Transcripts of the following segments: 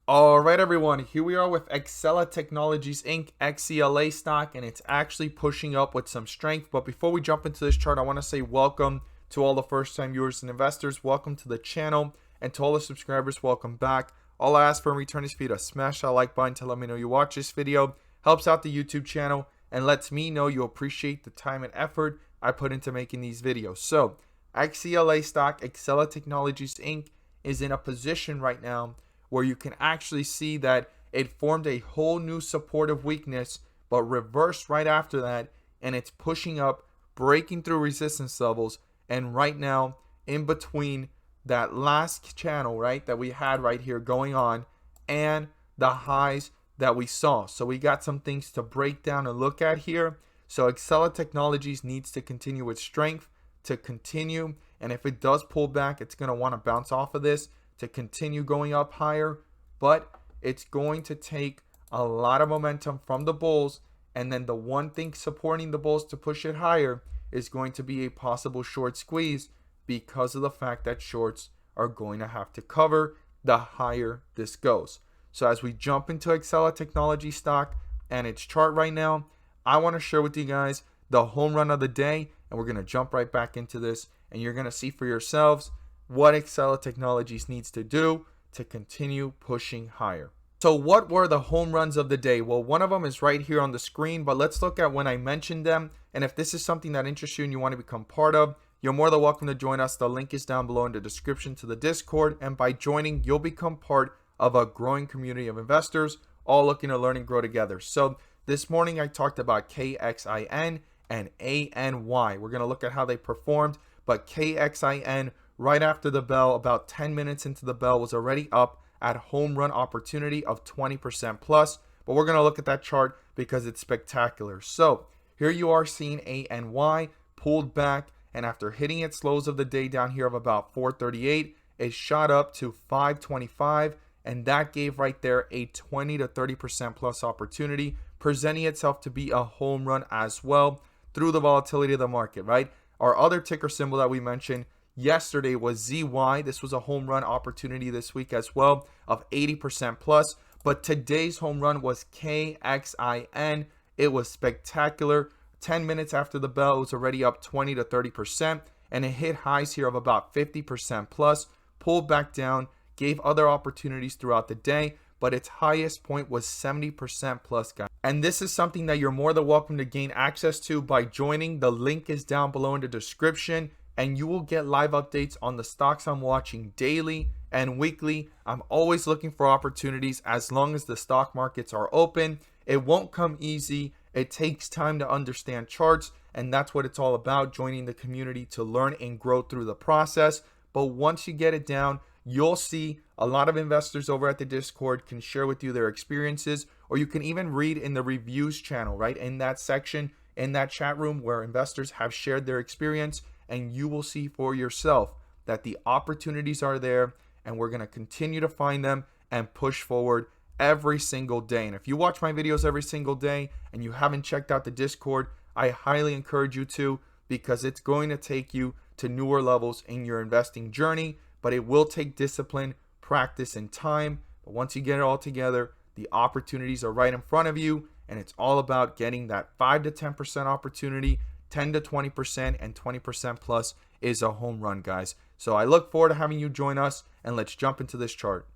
All right, everyone, here we are with Exela Technologies Inc. XELA stock, and it's actually pushing up with some strength. But before we jump into this chart, I want to say welcome to all the first-time viewers and investors. Welcome to the channel, and to all the subscribers, welcome back. All I ask for in return is for you to smash that like button to let me know you watch this video. Helps out the YouTube channel and lets me know you appreciate the time and effort I put into making these videos. So, XELA stock, Exela Technologies Inc. is in a position right now where you can actually see that it formed a whole new supportive weakness, but reversed right after that, and it's pushing up, breaking through resistance levels, and right now, in between that last channel, right, that we had right here going on, and the highs that we saw. So we got some things to break down and look at here. So Exela Technologies needs to continue its strength to continue, and if it does pull back, it's going to want to bounce off of this to continue going up higher, but it's going to take a lot of momentum from the bulls, and then the one thing supporting the bulls to push it higher is going to be a possible short squeeze because of the fact that shorts are going to have to cover the higher this goes. So as we jump into Exela Technology stock and its chart right now, I want to share with you guys the home run of the day, and we're going to jump right back into this, and you're going to see for yourselves what Exela Technologies needs to do to continue pushing higher. So what were the home runs of the day? Well, one of them is right here on the screen, but let's look at when I mentioned them. And if this is something that interests you and you want to become part of, you're more than welcome to join us. The link is down below in the description to the Discord. And by joining, you'll become part of a growing community of investors, all looking to learn and grow together. So this morning I talked about KXIN and ANY. We're going to look at how they performed, but KXIN right after the bell, about 10 minutes into the bell, was already up at home run opportunity of 20% plus. But we're going to look at that chart because it's spectacular. So here you are seeing ANY pulled back, and after hitting its lows of the day down here of about 438, it shot up to 525, and that gave right there a 20 to 30% plus opportunity, presenting itself to be a home run as well through the volatility of the market, right? Our other ticker symbol that we mentioned yesterday was ZY. This was a home run opportunity this week as well of 80% plus. But today's home run was KXIN. It was spectacular. 10 minutes after the bell, it was already up 20 to 30%. And it hit highs here of about 50% plus. Pulled back down. Gave other opportunities throughout the day. But its highest point was 70% plus, guys. And this is something that you're more than welcome to gain access to by joining. The link is down below in the description, and you will get live updates on the stocks I'm watching daily and weekly. I'm always looking for opportunities as long as the stock markets are open. It won't come easy. It takes time to understand charts, and that's what it's all about, joining the community to learn and grow through the process. But once you get it down, you'll see a lot of investors over at the Discord can share with you their experiences, or you can even read in the reviews channel, right? In that section, in that chat room where investors have shared their experience, and you will see for yourself that the opportunities are there, and we're going to continue to find them and push forward every single day. And if you watch my videos every single day and you haven't checked out the Discord, I highly encourage you to, because it's going to take you to newer levels in your investing journey. But it will take discipline, practice, and time. But once you get it all together, the opportunities are right in front of you, and it's all about getting that 5 to 10% opportunity. 10 to 20% and 20% plus is a home run, guys. So I look forward to having you join us, and let's jump into this chart.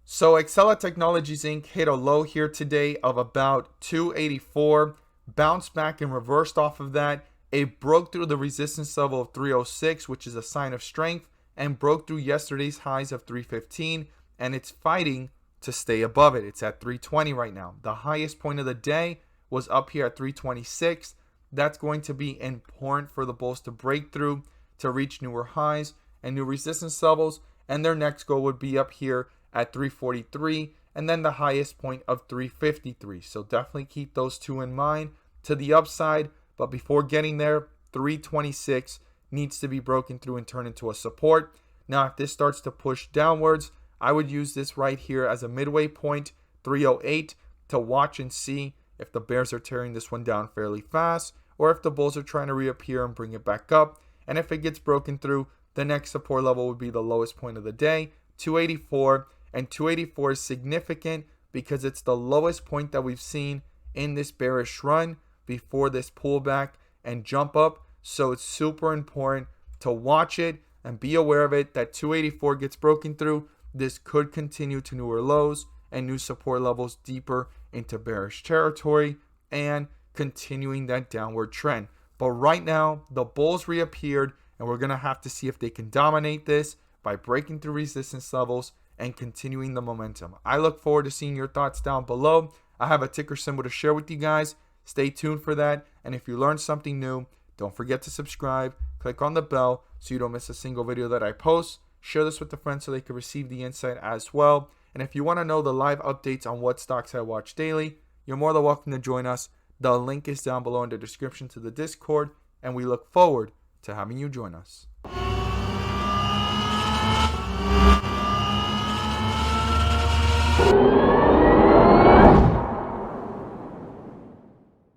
So Exela Technologies Inc. hit a low here today of about 284, bounced back and reversed off of that. It broke through the resistance level of 306, which is a sign of strength, and broke through yesterday's highs of 315, and it's fighting to stay above it. It's at 320 right now. The highest point of the day was up here at 326. That's going to be important for the bulls to break through to reach newer highs and new resistance levels, and their next goal would be up here at 343, and then the highest point of 353. So definitely keep those two in mind to the upside. But before getting there, 326 needs to be broken through and turn into a support. Now, if this starts to push downwards, I would use this right here as a midway point, 308, to watch and see if the bears are tearing this one down fairly fast, or if the bulls are trying to reappear and bring it back up. And if it gets broken through, the next support level would be the lowest point of the day, 284, And 284 is significant because it's the lowest point that we've seen in this bearish run before this pullback and jump up. So it's super important to watch it and be aware of it, that 284 gets broken through. This could continue to newer lows and new support levels deeper into bearish territory and continuing that downward trend. But right now, the bulls reappeared, and we're going to have to see if they can dominate this by breaking through resistance levels and continuing the momentum. I look forward to seeing your thoughts down below. I have a ticker symbol to share with you guys. Stay tuned for that. And if you learned something new, don't forget to subscribe. Click on the bell so you don't miss a single video that I post. Share this with a friend so they can receive the insight as well. And if you want to know the live updates on what stocks I watch daily, you're more than welcome to join us. The link is down below in the description to the Discord, and we look forward to having you join us.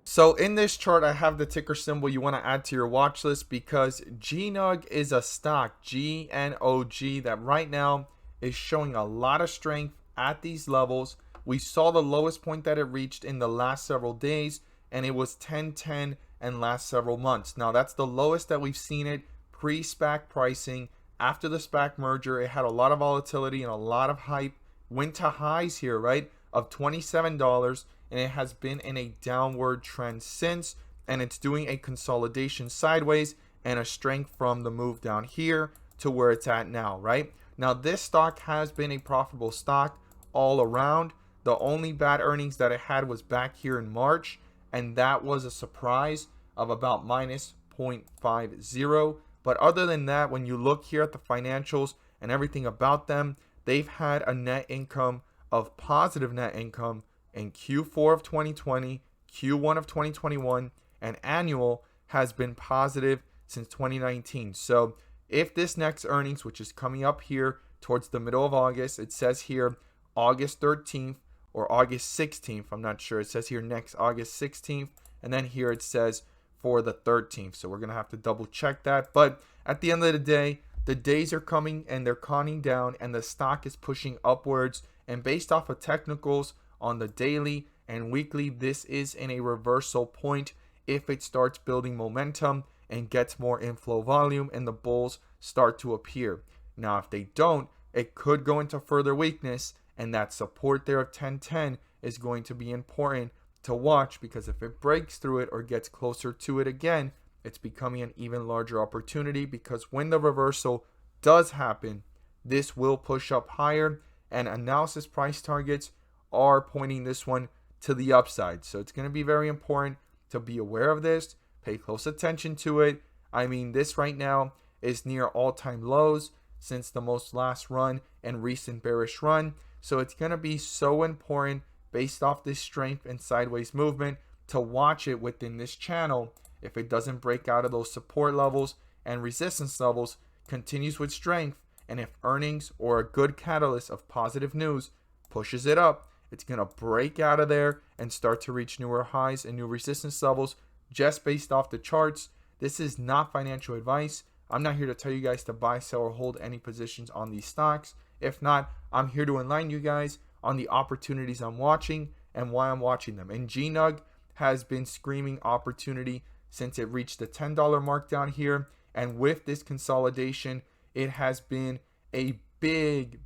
So in this chart, I have the ticker symbol you want to add to your watch list because GNOG is a stock, GNOG, that right now is showing a lot of strength at these levels. We saw the lowest point that it reached in the last several days, and it was 1010 and last several months. Now that's the lowest that we've seen it pre-SPAC pricing. After the SPAC merger, it had a lot of volatility and a lot of hype. Went to highs here, right, of $27, and it has been in a downward trend since, and it's doing a consolidation sideways and a strength from the move down here to where it's at now, right? Now this stock has been a profitable stock all around. The only bad earnings that it had was back here in March, and that was a surprise of about minus 0.50. But other than that, when you look here at the financials and everything about them, they've had a net income of positive net income in Q4 of 2020, Q1 of 2021, and annual has been positive since 2019. So if this next earnings, which is coming up here towards the middle of August, it says here August 13th or August 16th, I'm not sure. It says here next August 16th, and then here it says for the 13th. So we're going to have to double check that. But at the end of the day, the days are coming and they're counting down, and the stock is pushing upwards. And based off of technicals on the daily and weekly, this is in a reversal point if it starts building momentum and gets more inflow volume and the bulls start to appear. Now, if they don't, it could go into further weakness, and that support there of 1010 is going to be important to watch, because if it breaks through it or gets closer to it again, it's becoming an even larger opportunity, because when the reversal does happen, this will push up higher, and analysis price targets are pointing this one to the upside. So it's going to be very important to be aware of this, pay close attention to it. I mean, this right now is near all-time lows since the most last run and recent bearish run. So it's going to be so important based off this strength and sideways movement to watch it within this channel. If it doesn't break out of those support levels and resistance levels, continues with strength, and if earnings or a good catalyst of positive news pushes it up, it's going to break out of there and start to reach newer highs and new resistance levels just based off the charts. This is not financial advice. I'm not here to tell you guys to buy, sell, or hold any positions on these stocks. If not, I'm here to enlighten you guys on the opportunities I'm watching and why I'm watching them. And GNUG has been screaming opportunity since it reached the $10 mark down here. And with this consolidation, it has been a big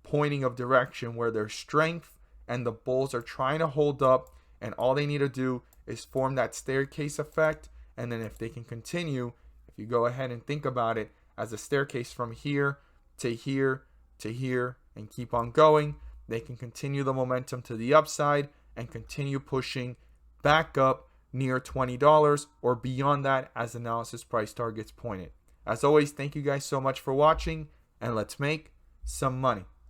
pointing of direction where there's strength and the bulls are trying to hold up, and all they need to do is form that staircase effect. And then if they can continue, if you go ahead and think about it as a staircase from here to here to here and keep on going, they can continue the momentum to the upside and continue pushing back up near $20 or beyond that as analysis price targets pointed. As always, thank you guys so much for watching, and let's make some money.